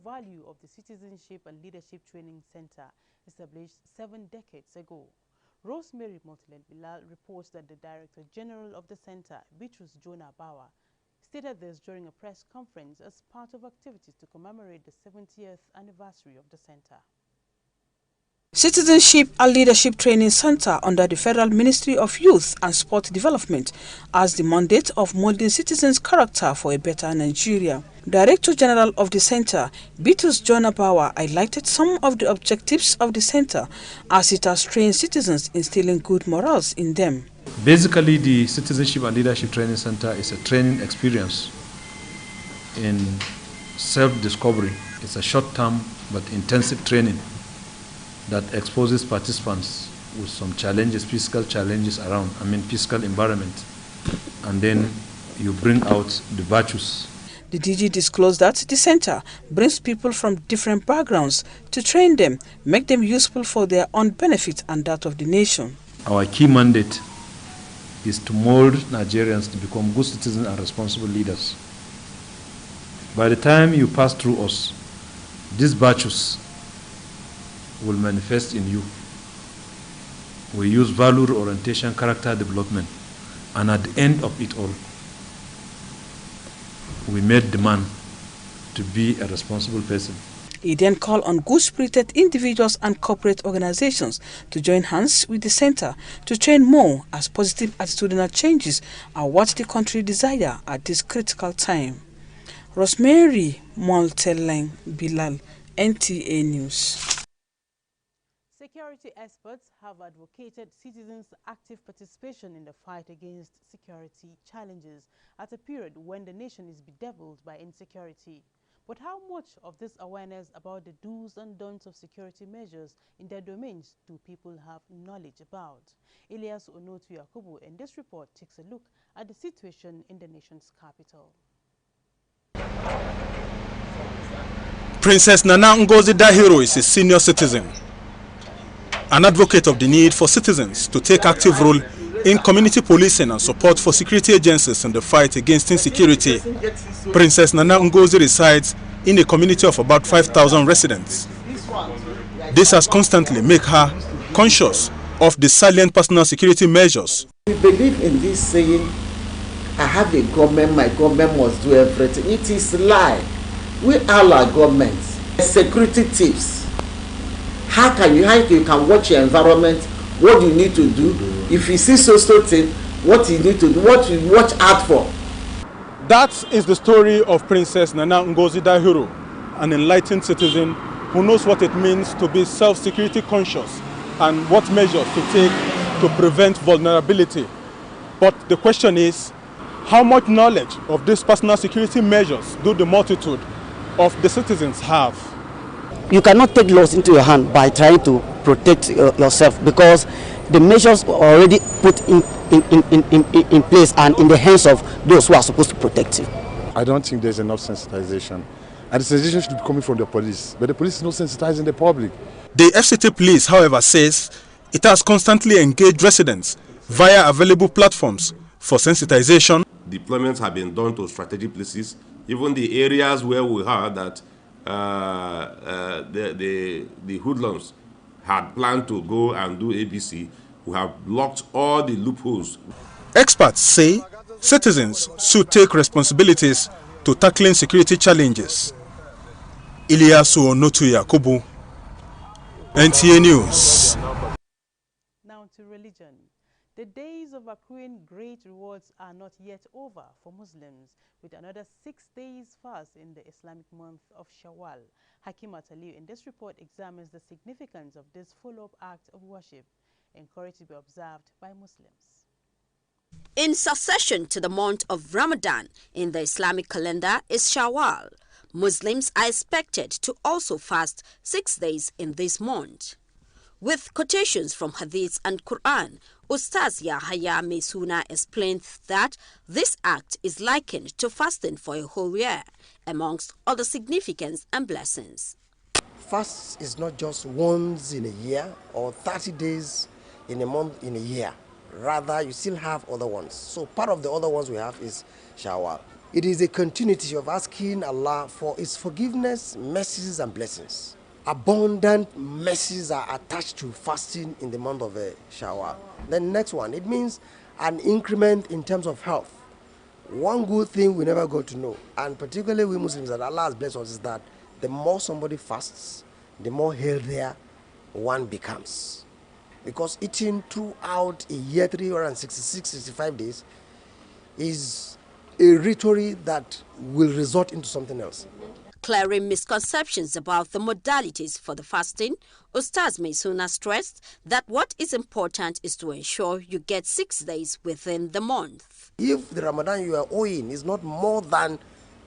value of the Citizenship and Leadership Training Center established 7 decades ago. Rosemary Bilal reports that the Director General of the center, Bitrus Jonah Bawa, stated this during a press conference as part of activities to commemorate the 70th anniversary of the center. Citizenship and Leadership Training Center under the Federal Ministry of Youth and Sport Development has the mandate of molding citizens' character for a better Nigeria. Director General of the center, Bitrus Jonah Bawa, highlighted some of the objectives of the center as it has trained citizens, instilling good morals in them. Basically, the Citizenship and Leadership Training Center is a training experience in self-discovery. It's a short-term but intensive training that exposes participants with some challenges, physical challenges around, physical environment, and then you bring out the virtues. The DG disclosed that the center brings people from different backgrounds to train them, make them useful for their own benefit and that of the nation. Our key mandate is to mold Nigerians to become good citizens and responsible leaders. By the time you pass through us, these virtues will manifest in you. We use value orientation, character development, and at the end of it all, we made demand to be a responsible person. He then called on good-spirited individuals and corporate organizations to join hands with the center to train more, as positive attitudinal changes are what the country desires at this critical time. Rosemary Bilal, NTA News. Security experts have advocated citizens' active participation in the fight against security challenges at a period when the nation is bedeviled by insecurity. But how much of this awareness about the do's and don'ts of security measures in their domains do people have knowledge about? Elias Onotu Yakubu in this report takes a look at the situation in the nation's capital. Princess Nana Ngozi Dahiro is a senior citizen, an advocate of the need for citizens to take active role in community policing and support for security agencies in the fight against insecurity. Princess Nana Ngozi resides in a community of about 5,000 residents. This has constantly made her conscious of the salient personal security measures. We believe in this saying, I have a government, my government must do everything. It is a lie. We all are governments. Security tips. How you can watch your environment, what you need to do. If you see so thing, what you need to do, what you watch out for. That is the story of Princess Nana Ngozi Dahiro, an enlightened citizen who knows what it means to be self-security conscious and what measures to take to prevent vulnerability. But the question is, how much knowledge of these personal security measures do the multitude of the citizens have? You cannot take laws into your hand by trying to protect yourself, because the measures are already put in place and in the hands of those who are supposed to protect you. I don't think there's enough sensitization. And the sensitization should be coming from the police, but the police is not sensitizing the public. The FCT police, however, says it has constantly engaged residents via available platforms for sensitization. Deployments have been done to strategic places, even the areas where we heard that the hoodlums had planned to go and do ABC. We have blocked all the loopholes. Experts say citizens should take responsibilities to tackling security challenges. Elias Onotu Yakubu, NTA News. Now to religion. The days of accruing great rewards are not yet over for Muslims, with another 6 days fast in the Islamic month of Shawwal. Hakimat Ali in this report examines the significance of this follow-up act of worship, encouraged to be observed by Muslims. In succession to the month of Ramadan in the Islamic calendar is Shawwal. Muslims are expected to also fast 6 days in this month. With quotations from Hadiths and Quran, Ustaz Yahya Mesuna explained that this act is likened to fasting for a whole year, amongst other significance and blessings. Fast is not just once in a year or 30 days in a month in a year. Rather, you still have other ones. So part of the other ones we have is Shawwal. It is a continuity of asking Allah for His forgiveness, mercies and blessings. Abundant mercies are attached to fasting in the month of Shawwal. Then next one, it means an increment in terms of health. One good thing we never got to know, and particularly we Muslims that Allah has blessed us, is that the more somebody fasts, the more healthier one becomes. Because eating throughout a year, 366, 65 days, is a ritual that will result into something else. Clearing misconceptions about the modalities for the fasting, Ustaz Maisuna stressed that what is important is to ensure you get 6 days within the month. If the Ramadan you are owing is not more than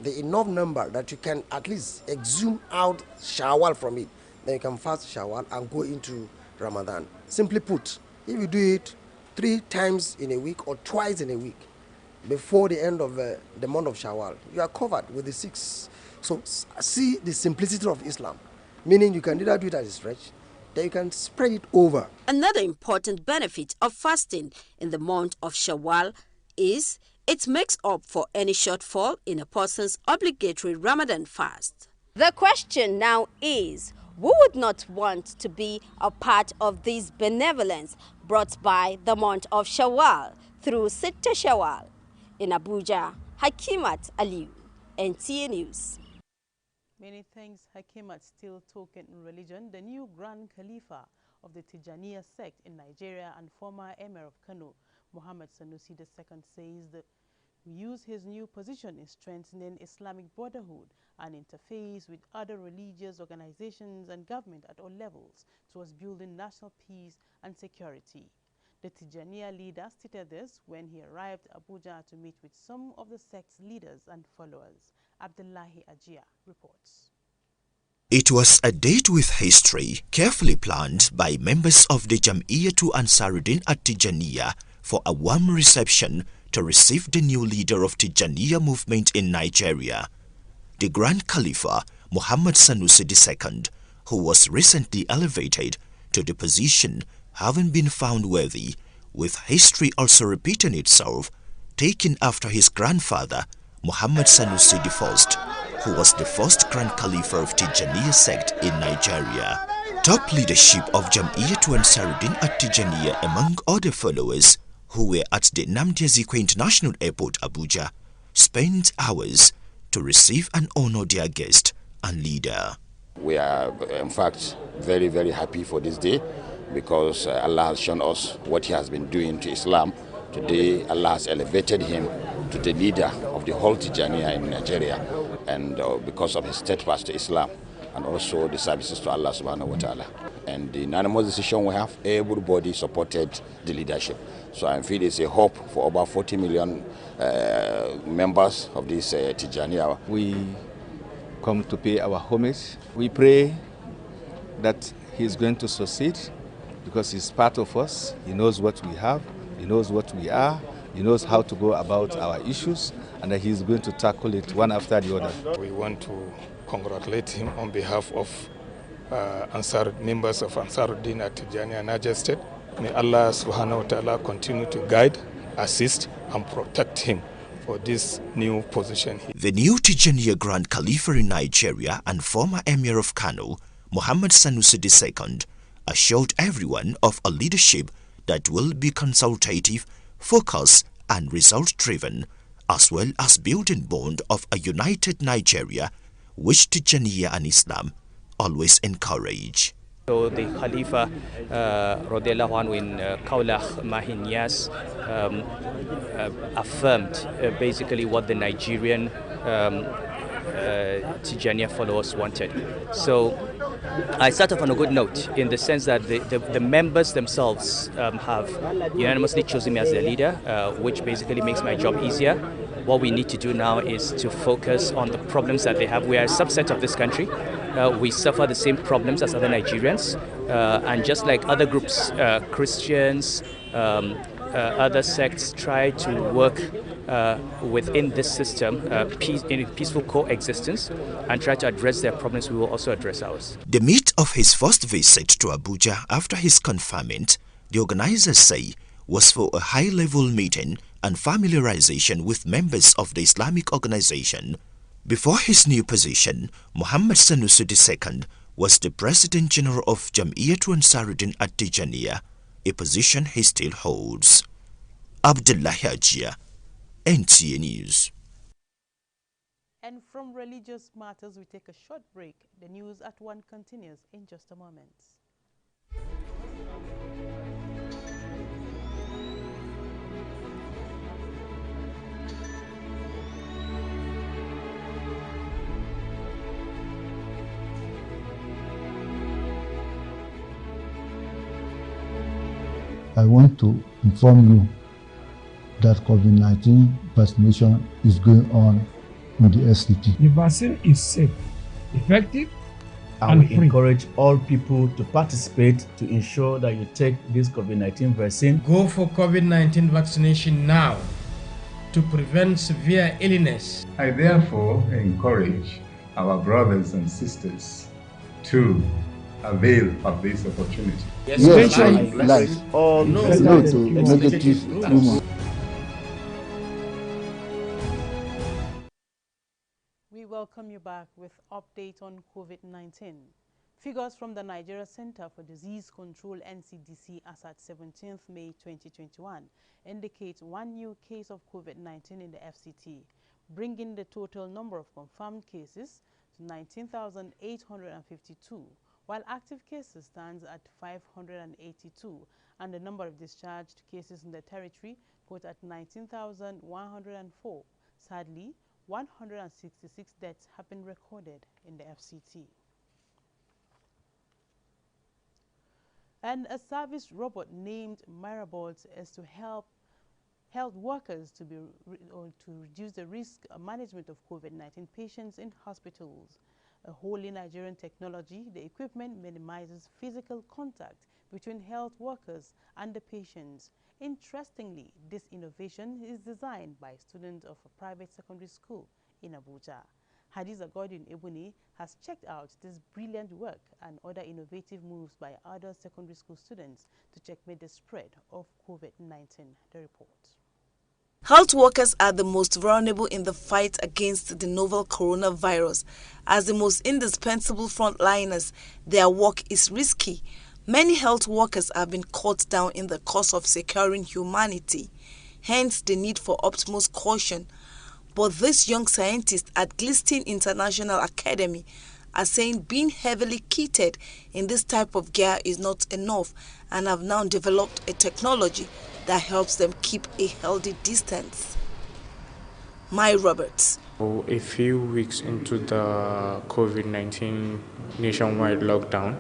the enough number that you can at least exhume out Shawwal from it, then you can fast Shawwal and go into Ramadan. Simply put, if you do it 3 times in a week or twice in a week before the end of the month of Shawwal, you are covered with the 6. So see the simplicity of Islam, meaning you can either do it as a stretch, then you can spread it over. Another important benefit of fasting in the month of Shawwal is it makes up for any shortfall in a person's obligatory Ramadan fast. The question now is, who would not want to be a part of this benevolence brought by the month of Shawwal through Sitta Shawwal? In Abuja, Hakimat Aliu, NTA News. Many thanks, Hakimat. Still talking religion, the new Grand Khalifa of the Tijaniya sect in Nigeria and former Emir of Kano, Muhammad Sanusi II, says that we use his new position in strengthening Islamic brotherhood and interface with other religious organizations and government at all levels towards building national peace and security. The Tijaniya leader stated this when he arrived at Abuja to meet with some of the sect's leaders and followers. Abdullahi Ajia reports. It was a date with history carefully planned by members of the Jam'iyyatu Ansaruddin at Tijaniya for a warm reception to receive the new leader of Tijaniya movement in Nigeria, the Grand Khalifa Muhammad Sanusi II, who was recently elevated to the position, having been found worthy, with history also repeating itself, taken after his grandfather Muhammad Sanusi I, who was the first Grand Khalifa of Tijaniya sect in Nigeria. Top leadership of Jam'iyyatu Ansaruddin at Tijaniya, among other followers who were at the Nnamdi Azikiwe International Airport, Abuja, spent hours to receive and honor their guest and leader. We are, in fact, very, very happy for this day because Allah has shown us what He has been doing to Islam. Today, Allah has elevated him to the leader of the whole Tijaniya in Nigeria, and because of his steadfast to Islam and also the services to Allah subhanahu wa ta'ala. And the unanimous decision we have, everybody supported the leadership. So I feel it's a hope for over 40 million members of this Tijaniya. We come to pay our homage. We pray that he's going to succeed because he's part of us. He knows what we have, he knows what we are, he knows how to go about our issues, and that he's going to tackle it one after the other. We want to congratulate him on behalf of members of Ansaruddin at Tijaniya Niger State. May Allah subhanahu wa ta'ala continue to guide, assist and protect him for this new position. The new Tijaniya Grand Khalifa in Nigeria and former Emir of Kano, Muhammad Sanusi II, assured everyone of a leadership that will be consultative, focused and result-driven, as well as building bond of a united Nigeria, which Tijaniya and Islam always encourage. So the Khalifa Radiallahu Anhu in Kaulach Mahinyas affirmed basically what the Nigerian Tijaniya followers wanted. So I start off on a good note in the sense that the members themselves have unanimously chosen me as their leader, which basically makes my job easier. What we need to do now is to focus on the problems that they have. We are a subset of this country. We suffer the same problems as other Nigerians. And just like other groups, Christians, other sects try to work within this system in peaceful coexistence and try to address their problems, we will also address ours. The meat of his first visit to Abuja after his confinement, the organizers say, was for a high-level meeting and familiarization with members of the Islamic organization. Before his new position, Muhammad Sanusi II was the President General of Jam'iyyatu Ansaruddin at-Tijaniyya, a position he still holds. Abdullahi Ajia, NTA News. And from religious matters, we take a short break. The news at 1 continues in just a moment. I want to inform you that COVID-19 vaccination is going on in the SCT. The vaccine is safe, effective, and we free. Encourage all people to participate to ensure that you take this COVID-19 vaccine. Go for COVID-19 vaccination now to prevent severe illness. I therefore encourage our brothers and sisters to avail of this opportunity. Yes, like all no to negative rumor. We welcome you back with update on COVID-19. Figures from the Nigeria Center for Disease Control NCDC as at 17th May 2021 indicate 1 new case of COVID-19 in the FCT, bringing the total number of confirmed cases to 19,852, while active cases stands at 582, and the number of discharged cases in the territory put at 19,104. Sadly, 166 deaths have been recorded in the FCT. And a service robot named Mirabolt is to help health workers to reduce the risk management of COVID-19 patients in hospitals. A wholly Nigerian technology, the equipment minimizes physical contact between health workers and the patients. Interestingly, this innovation is designed by students of a private secondary school in Abuja. Hadiza Godwin Ebuni has checked out this brilliant work and other innovative moves by other secondary school students to checkmate the spread of COVID-19. The report. Health workers are the most vulnerable in the fight against the novel coronavirus. As the most indispensable frontliners, their work is risky. Many health workers have been cut down in the cause of securing humanity, hence the need for utmost caution. But these young scientists at Gliston International Academy are saying being heavily kitted in this type of gear is not enough and have now developed a technology that helps them keep a healthy distance. My Roberts. A few weeks into the COVID-19 nationwide lockdown,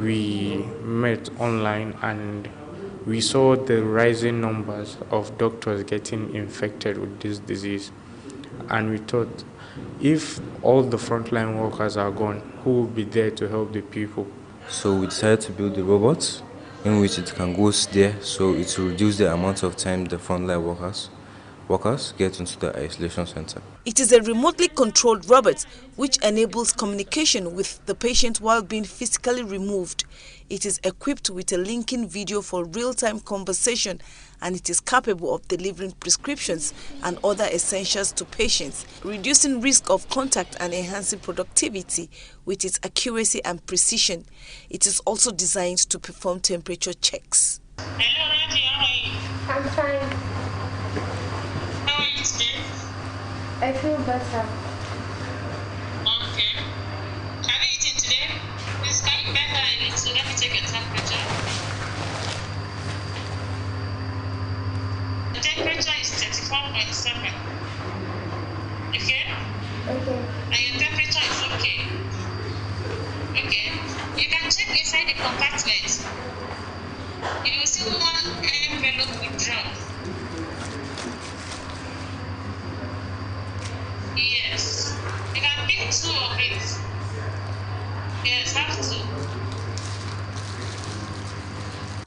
we met online and we saw the rising numbers of doctors getting infected with this disease. And we thought, if all the frontline workers are gone, who will be there to help the people? So we decided to build the robots in which it can go there, so it will reduce the amount of time the frontline workers get into the isolation center. It is a remotely controlled robot which enables communication with the patient while being physically removed. It is equipped with a linking video for real-time conversation, and it is capable of delivering prescriptions and other essentials to patients, reducing risk of contact and enhancing productivity with its accuracy and precision. It is also designed to perform temperature checks. Hello, Randy, how are you? I'm fine. How are you today? I feel better. Okay. Have you eaten today? Please, can you bend down a little? Let me take your temperature. The temperature is 34.7. Okay? Okay. And your temperature is okay. Okay. You can check inside the compartment. You will see one envelope with drugs. Yes. You can pick 2 of it. Yes, have 2.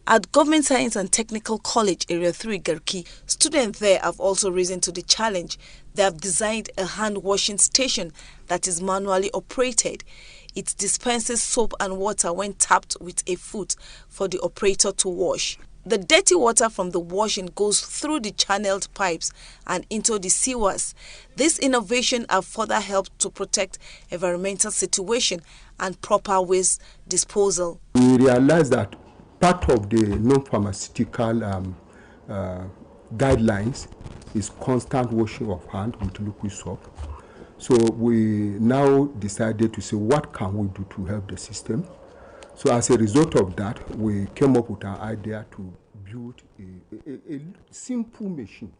At Government Science and Technical College, Area 3, Garki, students there have also risen to the challenge. They have designed a hand-washing station that is manually operated. It dispenses soap and water when tapped with a foot for the operator to wash. The dirty water from the washing goes through the channeled pipes and into the sewers. This innovation have further helped to protect environmental situation and proper waste disposal. We realize that part of the non-pharmaceutical guidelines is constant washing of hands with liquid soap. So we now decided to say, what can we do to help the system? So as a result of that, we came up with an idea to build a simple machine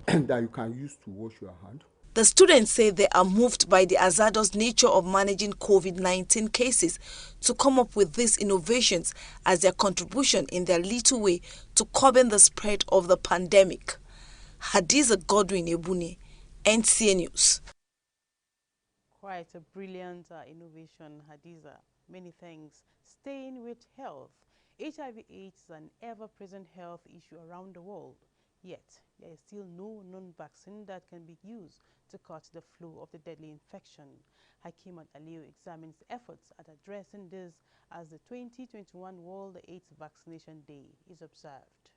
that you can use to wash your hand. The students say they are moved by the hazardous nature of managing COVID-19 cases to come up with these innovations as their contribution in their little way to curbing the spread of the pandemic. Hadiza Godwin Ebune, NCA News. Quite a brilliant innovation, Hadiza. Many thanks. Staying with health. HIV/AIDS is an ever-present health issue around the world. Yet, there is still no known vaccine that can be used to cut the flow of the deadly infection. Hakimat Aliyu examines efforts at addressing this as the 2021 World AIDS Vaccination Day is observed.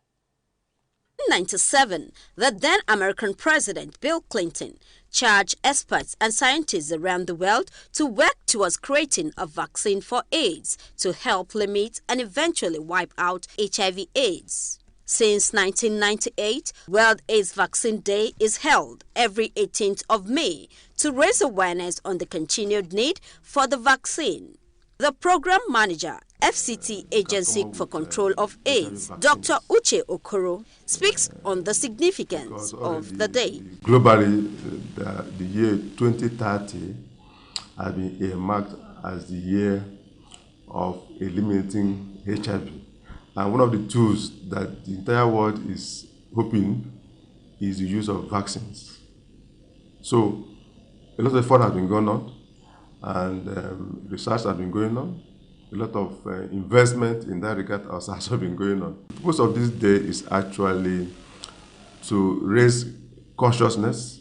In 1997, the then American President Bill Clinton charged experts and scientists around the world to work towards creating a vaccine for AIDS to help limit and eventually wipe out HIV/AIDS. Since 1998, World AIDS Vaccine Day is held every 18th of May to raise awareness on the continued need for the vaccine. The program manager, FCT Agency for Control of AIDS, Dr. Uche Okoro, speaks on the significance of the day. Globally, the year 2030 has been earmarked as the year of eliminating HIV. And one of the tools that the entire world is hoping is the use of vaccines. So a lot of effort has been going on, and research has been going on. A lot of investment in that regard has also been going on. The purpose of this day is actually to raise consciousness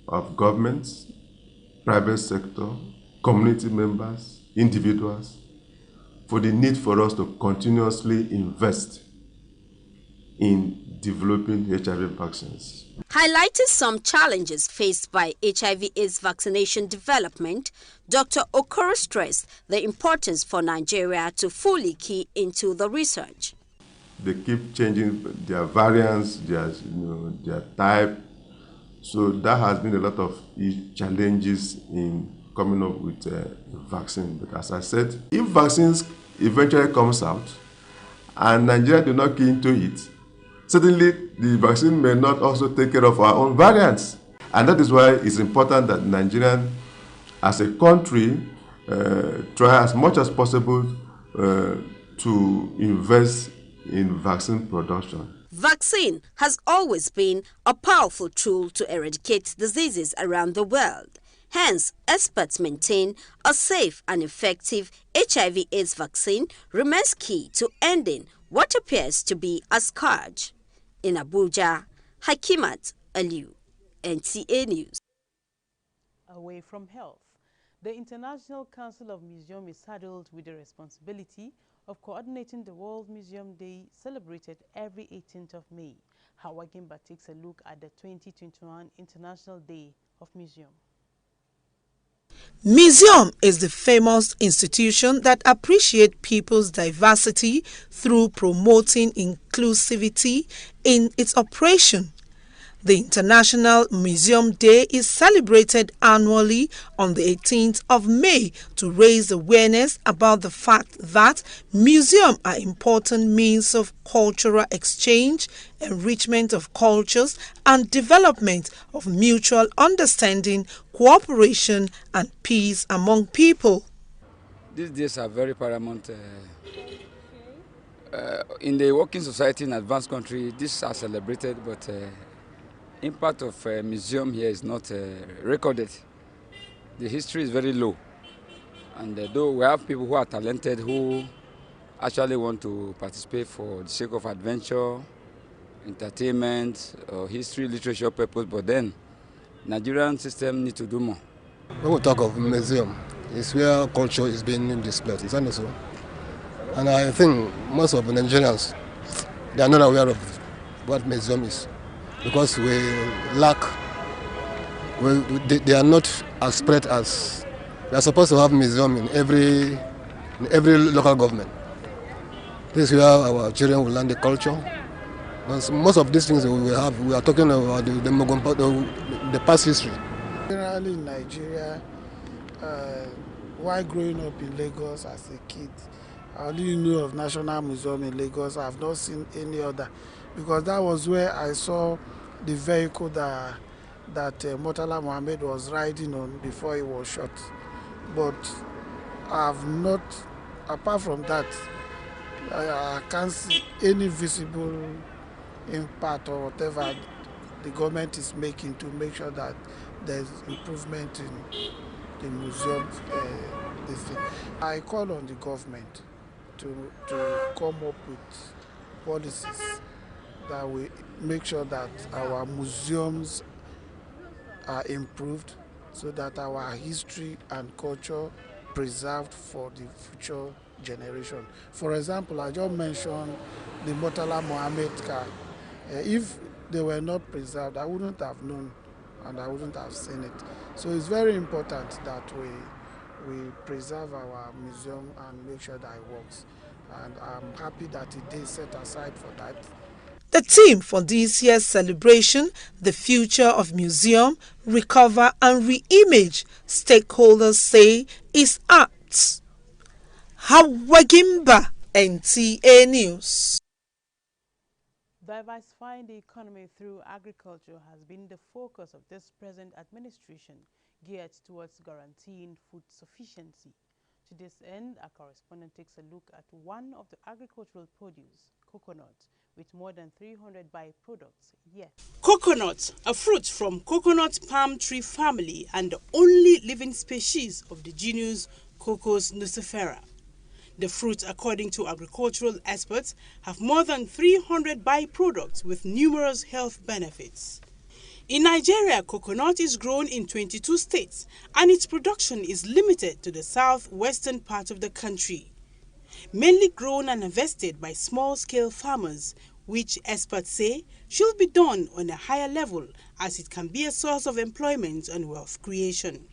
of governments, private sector, community members, individuals, for the need for us to continuously invest in developing HIV vaccines. Highlighting some challenges faced by HIV/AIDS vaccination development, Dr. Okoro stressed the importance for Nigeria to fully key into the research. They keep changing their variants, their type. So that has been a lot of challenges in coming up with a vaccine. But as I said, if vaccines eventually comes out and Nigeria do not key into it, certainly the vaccine may not also take care of our own variants. And that is why it's important that Nigerians as a country try as much as possible to invest in vaccine production. Vaccine has always been a powerful tool to eradicate diseases around the world. Hence, experts maintain a safe and effective HIV/AIDS vaccine remains key to ending what appears to be a scourge. In Abuja, Hakimat Aliyu, NTA News. Away from health, the International Council of Museums is saddled with the responsibility of coordinating the World Museum Day celebrated every 18th of May. Hawa Gimba takes a look at the 2021 International Day of Museum. Museum is the famous institution that appreciates people's diversity through promoting inclusivity in its operation. The International Museum Day is celebrated annually on the 18th of May to raise awareness about the fact that museums are important means of cultural exchange, enrichment of cultures, and development of mutual understanding, cooperation, and peace among people. These days are very paramount. In the working society in advanced country, these are celebrated, but impact of museum here is not recorded. The history is very low, and though we have people who are talented who actually want to participate for the sake of adventure, entertainment, or history, literature purpose, but then Nigerian system need to do more. When we talk of museum, it's where culture is being displayed, isn't it so? And I think most of the Nigerians they are not aware of what museum is, because we lack. They are not as spread as we are supposed to have museum in every local government. This is where our children will learn the culture. Most of these things we are talking about the past history. Generally in Nigeria, while growing up in Lagos as a kid, I only knew of National Museum in Lagos. I have not seen any other, because that was where I saw the vehicle that Murtala Mohammed was riding on before he was shot. But I have not, apart from that, I can't see any visible impact or whatever the government is making to make sure that there's improvement in the museum. I call on the government to come up with policies that will make sure that our museums are improved, so that our history and culture preserved for the future generation. For example, I just mentioned the Murtala Mohammed car. If they were not preserved, I wouldn't have known and I wouldn't have seen it. So it's very important that we preserve our museum and make sure that it works. And I'm happy that a day is set aside for that. The theme for this year's celebration, The Future of Museum, Recover and Re-image, stakeholders say, is arts. Hawagimba, NTA News. Diversifying the economy through agriculture has been the focus of this present administration, geared towards guaranteeing food sufficiency. To this end, our correspondent takes a look at one of the agricultural produce, coconut, with more than 300 byproducts. Yes. Coconut, a fruit from coconut palm tree family and the only living species of the genus Cocos nucifera. The fruit, according to agricultural experts, have more than 300 byproducts with numerous health benefits. In Nigeria, coconut is grown in 22 states and its production is limited to the southwestern part of the country. Mainly grown and harvested by small-scale farmers, which experts say should be done on a higher level as it can be a source of employment and wealth creation.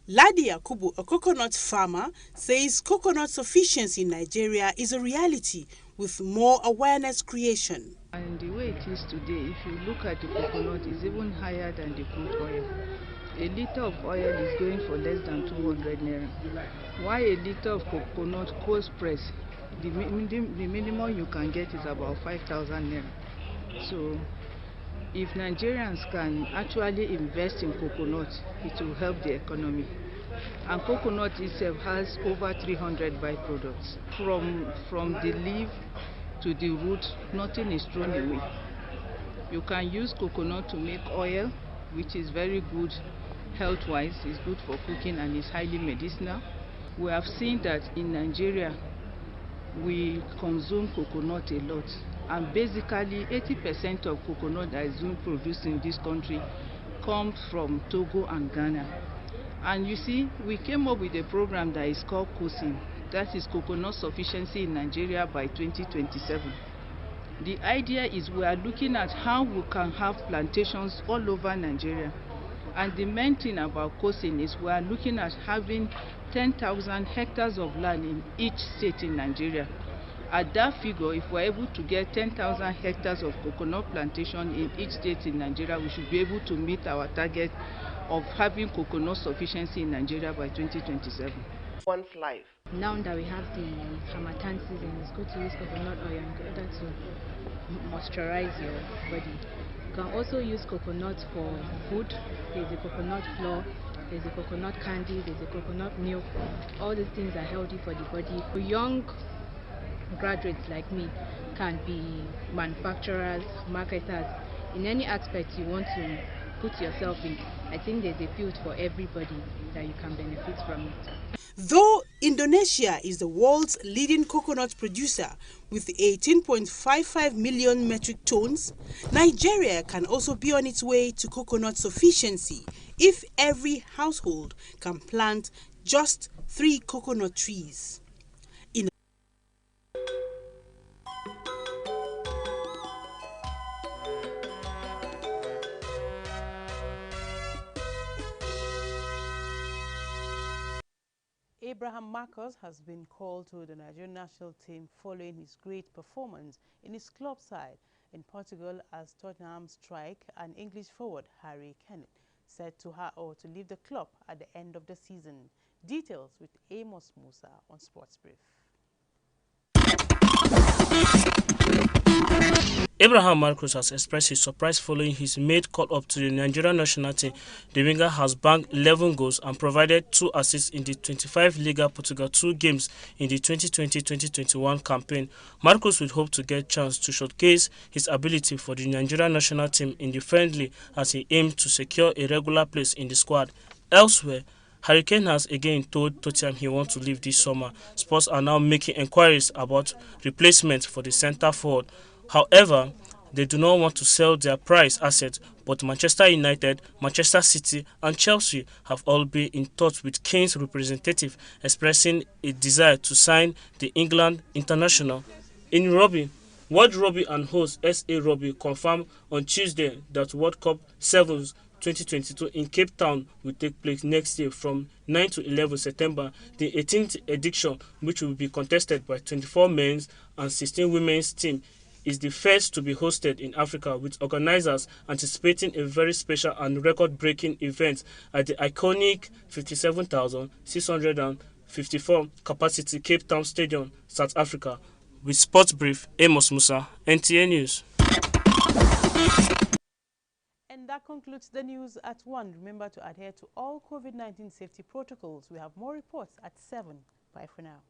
Ladi Yakubu, a coconut farmer, says coconut sufficiency in Nigeria is a reality with more awareness creation. And the way it is today, if you look at the coconut, it's even higher than the crude oil. A liter of oil is going for less than 200 naira. Why a liter of coconut cold press, the minimum you can get is about 5,000 naira. So if Nigerians can actually invest in coconut, it will help the economy. And coconut itself has over 300 byproducts. From the leaf to the root, nothing is thrown away. You can use coconut to make oil, which is very good health-wise. It's good for cooking and is highly medicinal. We have seen that in Nigeria, we consume coconut a lot. And basically 80% of coconut that is being produced in this country comes from Togo and Ghana. And you see, we came up with a program that is called COSIN, that is Coconut Sufficiency in Nigeria by 2027. The idea is we are looking at how we can have plantations all over Nigeria. And the main thing about COSIN is we are looking at having 10,000 hectares of land in each state in Nigeria. At that figure, if we're able to get 10,000 hectares of coconut plantation in each state in Nigeria, we should be able to meet our target of having coconut sufficiency in Nigeria by 2027. One's life. Now that we have the Harmattan season, it's good to use coconut oil in order to moisturize your body. You can also use coconut for food. There's a coconut flour, there's a coconut candy, there's a coconut milk. All these things are healthy for the body. For young graduates like me can be manufacturers, marketers, in any aspect you want to put yourself in. I think there's a field for everybody that you can benefit from it. Though Indonesia is the world's leading coconut producer with 18.55 million metric tons, Nigeria can also be on its way to coconut sufficiency if every household can plant just 3 coconut trees. Abraham Marcus has been called to the Nigerian national team following his great performance in his club side in Portugal as Tottenham strike and English forward Harry Kane set to leave the club at the end of the season. Details with Amos Musa on Sportsbrief. Abraham Marcus has expressed his surprise following his made call-up to the Nigerian national team. The winger has bagged 11 goals and provided 2 assists in the 25 Liga Portugal 2 games in the 2020-2021 campaign. Marcus would hope to get a chance to showcase his ability for the Nigerian national team in the friendly as he aims to secure a regular place in the squad. Elsewhere, Harry Kane has again told Tottenham he wants to leave this summer. Spurs are now making inquiries about replacement for the centre forward. However, they do not want to sell their prized assets, but Manchester United, Manchester City and Chelsea have all been in touch with Kane's representative, expressing a desire to sign the England international. In rugby, World Rugby and host SA Rugby confirmed on Tuesday that World Cup Sevens 2022 in Cape Town will take place next year from 9 to 11 September. The 18th edition, which will be contested by 24 men's and 16 women's teams, is the first to be hosted in Africa, with organizers anticipating a very special and record-breaking event at the iconic 57,654 capacity Cape Town Stadium, South Africa. With Sportsbrief, Amos Musa, NTA News. And that concludes the news at 1. Remember to adhere to all COVID-19 safety protocols. We have more reports at 7. Bye for now.